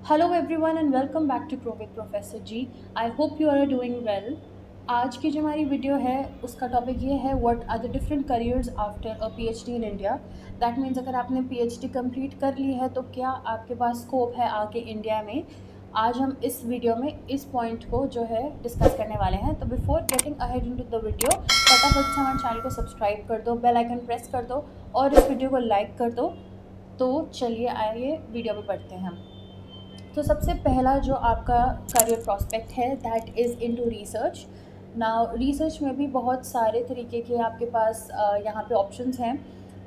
Hello everyone and welcome back to pro with professor ji. I hope you are doing well. आज की जो हमारी video है उसका टॉपिक ये है what are the different careers after a PhD in India. That means अगर आपने पीएचडी कंप्लीट कर ली है तो क्या आपके पास स्कोप है आगे इंडिया में। आज हम इस वीडियो में इस पॉइंट को जो है डिस्कस करने वाले हैं। तो before getting ahead into the video फटाफट से हमारे चैनल को सब्सक्राइब कर दो, बेल आइकन प्रेस कर दो और इस वीडियो को लाइक कर दो। तो चलिए आइए वीडियो में पढ़ते हैं हम। तो सबसे पहला जो आपका करियर प्रॉस्पेक्ट है that is into research. Now research में भी बहुत सारे तरीके के आपके पास यहाँ पे ऑप्शंस हैं।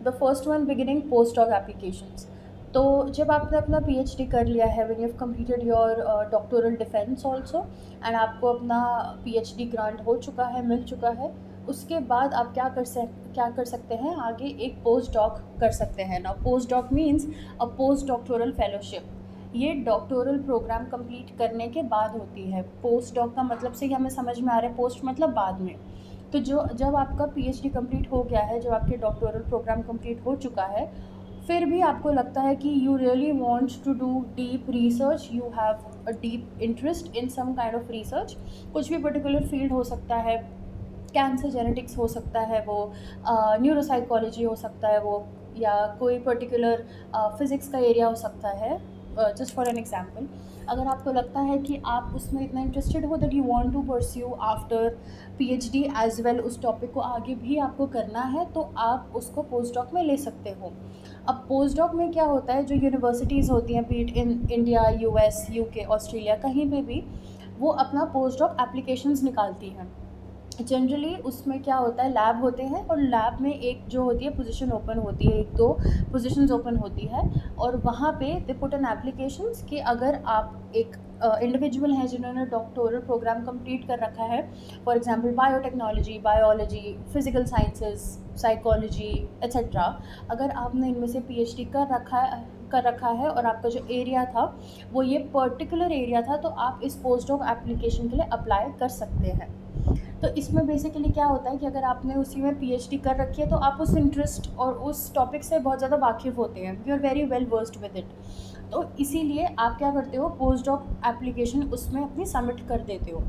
The first one beginning post doc applications. तो जब आपने अपना पीएचडी कर लिया है, when you have completed your doctoral defence also and आपको अपना पीएचडी ग्रांट हो चुका है, मिल चुका है, उसके बाद आप क्या कर सकते हैं, आगे एक पोस्ट डॉक कर सकते हैं। ना पोस्ट डॉक मीन्स अ पोस्ट डॉक्टोरल फेलोशिप। ये डॉक्टोरल प्रोग्राम कंप्लीट करने के बाद होती है। पोस्ट डॉक का मतलब से ही हमें समझ में आ रहा है, पोस्ट मतलब बाद में। तो जो जब आपका पीएचडी कंप्लीट हो गया है, जब आपके डॉक्टोरल प्रोग्राम कंप्लीट हो चुका है, फिर भी आपको लगता है कि you really want to do deep research, you have a deep interest in some kind of research. कुछ भी पर्टिकुलर फील्ड हो सकता है, कैंसर जेनेटिक्स हो सकता है वो, न्यूरोसाइकोलॉजी हो सकता है वो, या कोई पर्टिकुलर फिज़िक्स का एरिया हो सकता है। जस्ट फॉर एन एग्जांपल, अगर आपको लगता है कि आप उसमें इतना इंटरेस्टेड हो that you want to pursue after PhD as well, उस टॉपिक को आगे भी आपको करना है, तो आप उसको पोस्ट डॉक में ले सकते हो। अब पोस्ट डॉक में क्या होता है, जो यूनिवर्सिटीज़ होती हैं, be it in India, US, UK, Australia, कहीं पे भी वो अपना पोस्ट डॉक एप्लीकेशंस निकालती हैं। जनरली उसमें क्या होता है, लैब होते हैं और लैब में एक जो होती है पोजीशन ओपन होती है, एक दो पोजीशंस ओपन होती है, और वहाँ पे दे पुट एन एप्लीकेशंस कि अगर आप एक इंडिविजुअल हैं जिन्होंने डॉक्टोरल प्रोग्राम कंप्लीट कर रखा है, for example biotechnology, biology, physical sciences, psychology etcetera, अगर आपने इनमें से पीएचडी कर रखा है और आपका जो एरिया था वो ये पर्टिकुलर एरिया था, तो आप इस पोस्ट डॉक एप्लीकेशन के लिए अप्लाई कर सकते हैं। तो इसमें बेसिकली क्या होता है कि अगर आपने उसी में पीएचडी कर रखी है तो आप उस इंटरेस्ट और उस टॉपिक से बहुत ज़्यादा वाकिफ़ होते हैं, you are very well versed with it. तो इसीलिए आप क्या करते हो, पोस्ट डॉक एप्लीकेशन उसमें अपनी सबमिट कर देते हो।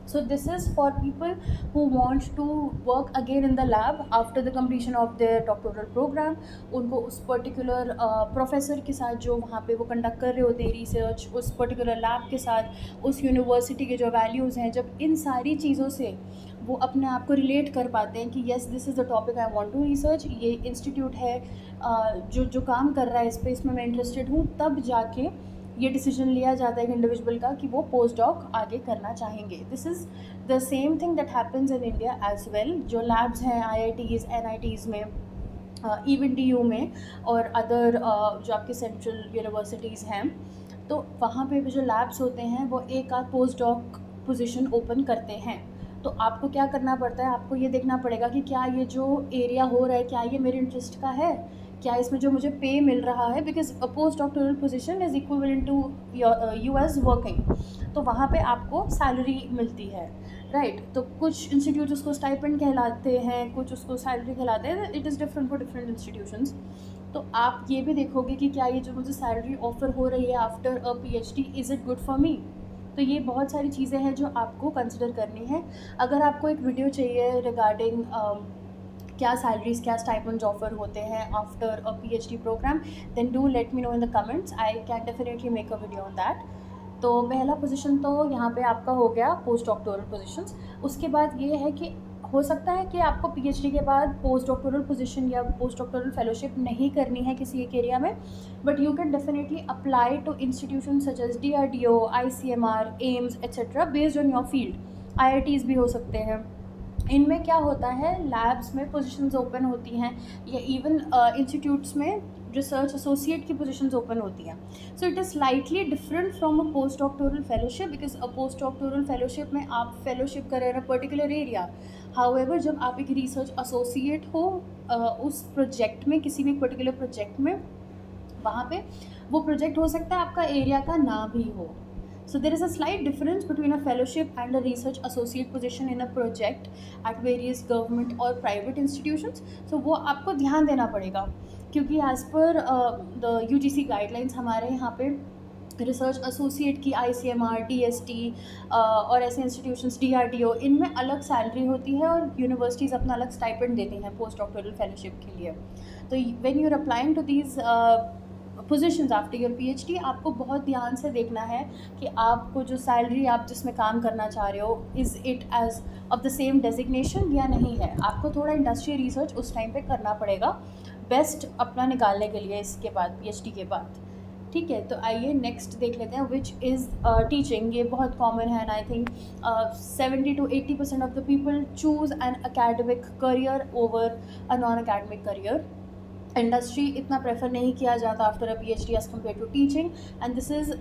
So this is for people who want to work again in the lab after the completion of their doctoral program। उनको उस पर्टिकुलर प्रोफेसर के साथ जो वहाँ पे वो कंडक्ट कर रहे होते हैं रिसर्च, उस पर्टिकुलर लैब के साथ, उस यूनिवर्सिटी के जो वैल्यूज़ हैं, जब इन सारी चीज़ों से वो अपने आप को रिलेट कर पाते हैं कि yes this is the topic I want to research, ये इंस्टीट्यूट है जो जो काम कर रहा है इस पे, इसमें मैं इंटरेस्टेड हूँ, तब जाके ये डिसीजन लिया जाता है एक इंडिविजुअल का कि वो पोस्ट डॉक आगे करना चाहेंगे। This is the same thing that happens in India as well. जो लैब्स हैं आईआईटीज़, एनआईटीज़ में, इवन डीयू में और अदर जो आपके सेंट्रल यूनिवर्सिटीज़ हैं, तो वहाँ पे भी जो लैब्स होते हैं वो एक आध पोस्ट डॉक पोजीशन ओपन करते हैं। तो आपको क्या करना पड़ता है, आपको ये देखना पड़ेगा कि क्या ये जो एरिया हो रहा है क्या ये मेरे इंटरेस्ट का है, क्या इसमें जो मुझे पे मिल रहा है, because a post doctoral position is equivalent to US working. तो वहाँ पे आपको सैलरी मिलती है, राइट। तो कुछ इंस्टीट्यूट उसको स्टाइपेंड कहलाते हैं, कुछ उसको सैलरी कहलाते हैं, it is different for different institutions. तो आप ये भी देखोगे कि क्या ये जो मुझे सैलरी ऑफर हो रही है after a PhD, is it good for me. तो ये बहुत सारी चीज़ें हैं जो आपको कंसिडर करनी है। अगर आपको एक वीडियो चाहिए रिगार्डिंग क्या सैलरीज, क्या स्टाइपेंड्स ऑफर होते हैं after a PhD program, then do let me know in the comments, I can definitely make a video on that. तो पहला पोजीशन तो यहाँ पे आपका हो गया पोस्ट डॉक्टोरल पोजीशंस। उसके बाद ये है कि हो सकता है कि आपको पीएचडी के बाद पोस्ट डॉक्टोरल पोजीशन या पोस्ट डॉक्टोरल फेलोशिप नहीं करनी है किसी एक एरिया में, but you can definitely apply to institution such as DRDO, ICMR, AIIMS etcetera based on your field. IITs भी हो सकते हैं। इनमें क्या होता है, लैब्स में पोजीशंस ओपन होती हैं, या इवन इंस्टीट्यूट्स में रिसर्च एसोसिएट की पोजीशंस ओपन होती हैं। So it is slightly different from a post doctoral fellowship, because a post doctoral fellowship में आप फेलोशिप कर रहे हैं पर्टिकुलर एरिया। हाउएवर जब आप एक रिसर्च एसोसिएट हो उस प्रोजेक्ट में, किसी भी पर्टिकुलर प्रोजेक्ट में, वहाँ पे वो प्रोजेक्ट हो सकता है आपका एरिया का ना भी हो। So there is a slight difference between a fellowship and a research associate position in a project at various government or private institutions. So वो आपको ध्यान देना पड़ेगा, क्योंकि as per the UGC guidelines हमारे यहाँ पे रिसर्च एसोसिएट की ICMR, DST और ऐसे इंस्टीट्यूशंस, DRDO, इनमें अलग सैलरी होती है और यूनिवर्सिटीज़ अपना अलग स्टाइपेंड देती हैं पोस्ट डॉक्टोरल फेलोशिप के लिए। तो when you are applying to these positions after your PhD, आपको बहुत ध्यान से देखना है कि आपको जो सैलरी आप जिसमें काम करना चाह रहे हो, is it as of the same designation या नहीं है। आपको थोड़ा इंडस्ट्री रिसर्च उस टाइम पे करना पड़ेगा बेस्ट अपना निकालने के लिए इसके बाद, PhD के बाद। ठीक है, तो आइए नेक्स्ट देख लेते हैं, विच इज़ टीचिंग। ये बहुत कॉमन है and I think 70 to 80% of the people choose an academic career over a non academic career. Industry इतना प्रेफर नहीं किया जाता after a PhD as compared to teaching, and this is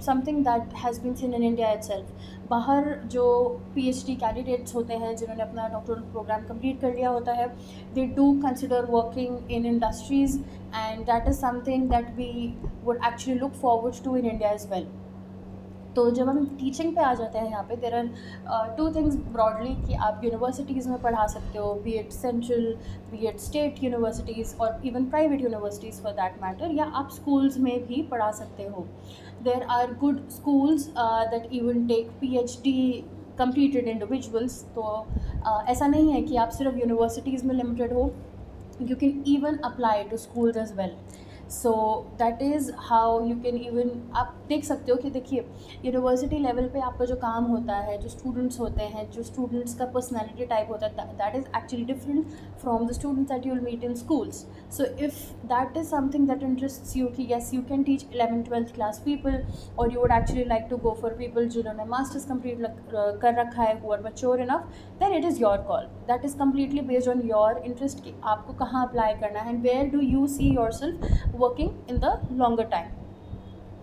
something that has been seen in India itself. बाहर जो PhD candidates होते हैं जिन्होंने अपना डॉक्टरल प्रोग्राम कंप्लीट कर लिया होता है, they do consider working in industries, and that is something that we would actually look forward to in India as well. तो जब हम टीचिंग पे आ जाते हैं यहाँ पे, there are two things broadly कि आप यूनिवर्सिटीज़ में पढ़ा सकते हो, be at central, be at state universities और even private universities for that matter, या आप स्कूल्स में भी पढ़ा सकते हो। There are good schools that even take PhD completed individuals। तो ऐसा नहीं है कि आप सिर्फ यूनिवर्सिटीज़ में लिमिटेड हो, you can even apply to schools as well। So that is how you can even, आप देख सकते हो कि देखिए यूनिवर्सिटी लेवल पे आपका जो काम होता है, जो स्टूडेंट्स होते हैं, जो स्टूडेंट्स का पर्सनैलिटी टाइप होता है, that is actually different from the students that you will meet in schools. So if that is something that interests you कि yes you can teach 11th-12th class people, और you would actually like to go for people जिन्होंने masters complete कर रखा है, who are mature enough, then it is your call. That is completely based on your interest कि आपको कहाँ apply करना है and where do you see yourself working in the longer time.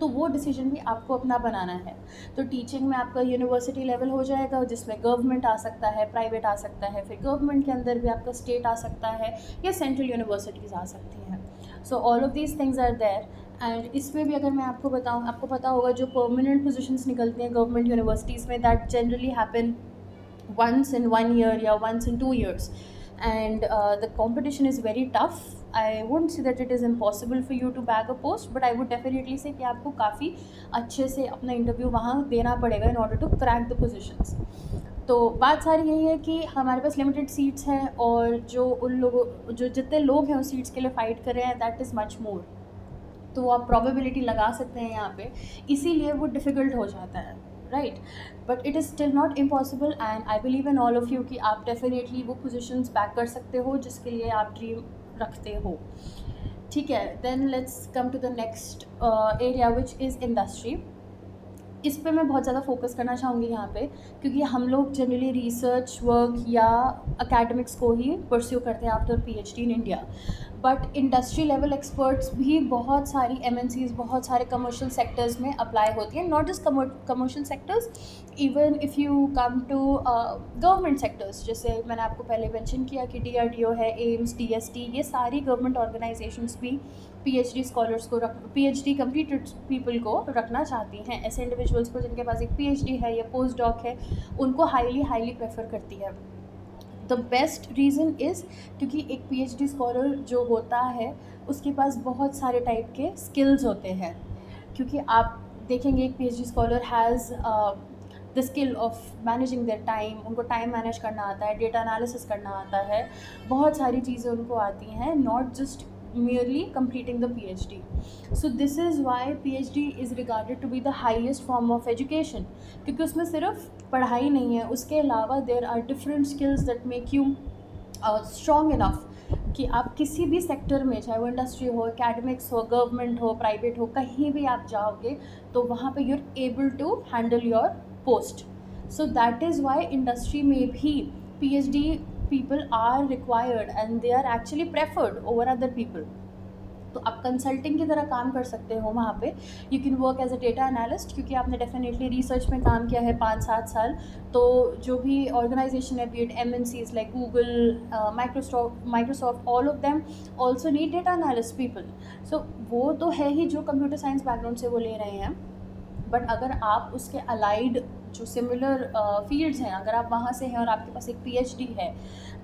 तो वो डिसीजन भी आपको अपना बनाना है। तो टीचिंग में आपका यूनिवर्सिटी लेवल हो जाएगा, जिसमें गवर्नमेंट आ सकता है, प्राइवेट आ सकता है, फिर गवर्नमेंट के अंदर भी आपका स्टेट आ सकता है या सेंट्रल यूनिवर्सिटीज़ आ सकती हैं। So all of these things are there. And इसमें भी अगर मैं आपको बताऊँ, आपको पता होगा जो परमानेंट पोजीशंस निकलती हैं गवर्नमेंट यूनिवर्सिटीज़ में, that generally happen once in 1 year या once in 2 years, and the competition is very tough। I won't say that it is impossible for you to bag a post, but I would definitely say कि आपको काफ़ी अच्छे से अपना interview वहाँ देना पड़ेगा in order to crack the positions। तो बात सारी यही है कि हमारे पास लिमिटेड सीट्स हैं, और जो उन लोगों, जो जितने लोग हैं उस सीट्स के लिए फ़ाइट कर रहे हैं, दैट इज़ मच मोर। तो आप प्रोबेबिलिटी लगा सकते हैं यहाँ पे, इसीलिए वो डिफ़िकल्ट हो जाता है, right. But it is still not impossible, and I believe in all of you कि आप डेफिनेटली वो पोजीशंस बैक कर सकते हो जिसके लिए आप ड्रीम रखते हो। ठीक है, then let's come to the next area which is industry. इस पे मैं बहुत ज़्यादा फोकस करना चाहूँगी यहाँ पे, क्योंकि हम लोग जनरली रिसर्च वर्क या एकेडमिक्स को ही परस्यू करते हैं after PhD in India, but industry level experts भी बहुत सारी MNCs, बहुत सारे कमर्शियल सेक्टर्स में अप्लाई होती हैं। Not just commercial sectors, even if you come to government sectors, जैसे मैंने आपको पहले मेंशन किया कि DRDO है, एम्स, DST, ये सारी गवर्नमेंट ऑर्गेनाइजेशंस भी PhD स्कॉलर्स को PhD कंप्लीटेड पीपल को रखना चाहती हैं। ऐसे इंडिविजुअल्स को जिनके पास एक PhD है या पोस्ट डॉक है, उनको हाईली प्रेफर करती है। द बेस्ट रीज़न इज़ क्योंकि एक PhD स्कॉलर जो होता है उसके पास बहुत सारे टाइप के स्किल्स होते हैं। क्योंकि आप देखेंगे एक PhD scholar has the skill of managing their time, उनको टाइम मैनेज करना आता है, डेटा एनालिसिस करना आता है, बहुत सारी चीज़ें उनको आती हैं, not just merely completing the PhD। So this is why PhD is regarded to be the highest form of education, क्योंकि उसमें सिर्फ पढ़ाई नहीं है, उसके अलावा there are different skills that make you strong enough कि आप किसी भी सेक्टर में, चाहे वो इंडस्ट्री हो, एकेडमिक्स हो, गवर्नमेंट हो, प्राइवेट हो, कहीं भी आप जाओगे तो वहाँ पे you're able to handle your post। So that is why industry में भी PhD people are required and they are actually preferred over other people। तो आप कंसल्टिंग की तरह काम कर सकते हो वहाँ पे। You can work as a data analyst, क्योंकि आपने डेफिनेटली रिसर्च में काम किया है 5-7 साल। तो जो भी ऑर्गेनाइजेशन है, be it MNCs like Google, Microsoft, all of them also need data analyst people. So वो तो है ही जो कंप्यूटर साइंस बैकग्राउंड से वो ले रहे हैं, बट अगर आप उसके अलाइड जो सिमिलर फील्ड्स हैं, अगर आप वहाँ से हैं और आपके पास एक PhD है,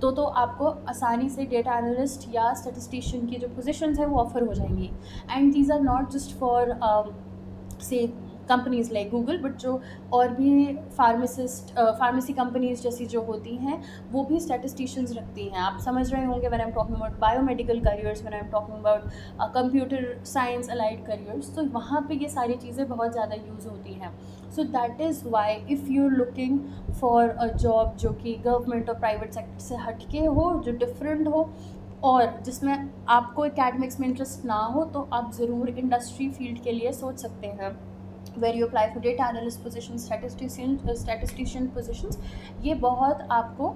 तो आपको आसानी से डेटा एनालिस्ट या स्टैटिस्टिशियन की जो पोजीशंस हैं वो ऑफ़र हो जाएंगी। And these are not just for say companies like Google, but जो और भी फार्मेसी कंपनीज जैसी जो होती हैं वो भी स्टैटिस्टिशियंस रखती हैं। आप समझ रहे होंगे when I am talking about biomedical careers, when I am talking about computer science allied careers, तो वहाँ पे ये सारी चीज़ें बहुत ज़्यादा यूज़ होती हैं। So that is why if you looking for a job जो कि गवर्नमेंट और प्राइवेट सेक्टर से हटके हो, जो डिफरेंट हो और जिसमें आपको एकेडमिक्स में इंटरेस्ट ना हो, तो आप ज़रूर इंडस्ट्री फील्ड के लिए सोच सकते हैं। Where you apply for data analyst position, statistician positions, ये बहुत आपको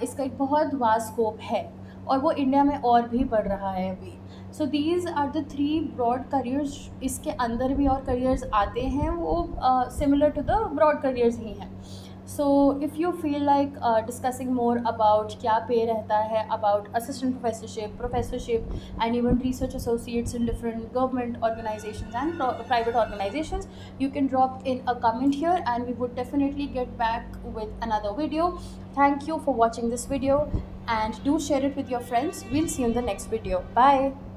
इसका एक बहुत वास्ट स्कोप है और वो इंडिया में और भी बढ़ रहा है अभी। So these are the 3 broad careers. इसके अंदर भी और करियर्स आते हैं, वो similar to the broad careers ही हैं। So if you feel like discussing more about क्या पे रहता है, about assistant professorship, professorship and even research associates in different government organizations and private organizations, you can drop in a comment here and we would definitely get back with another video. Thank you for watching this video and do share it with your friends. We'll see you in the next video. Bye.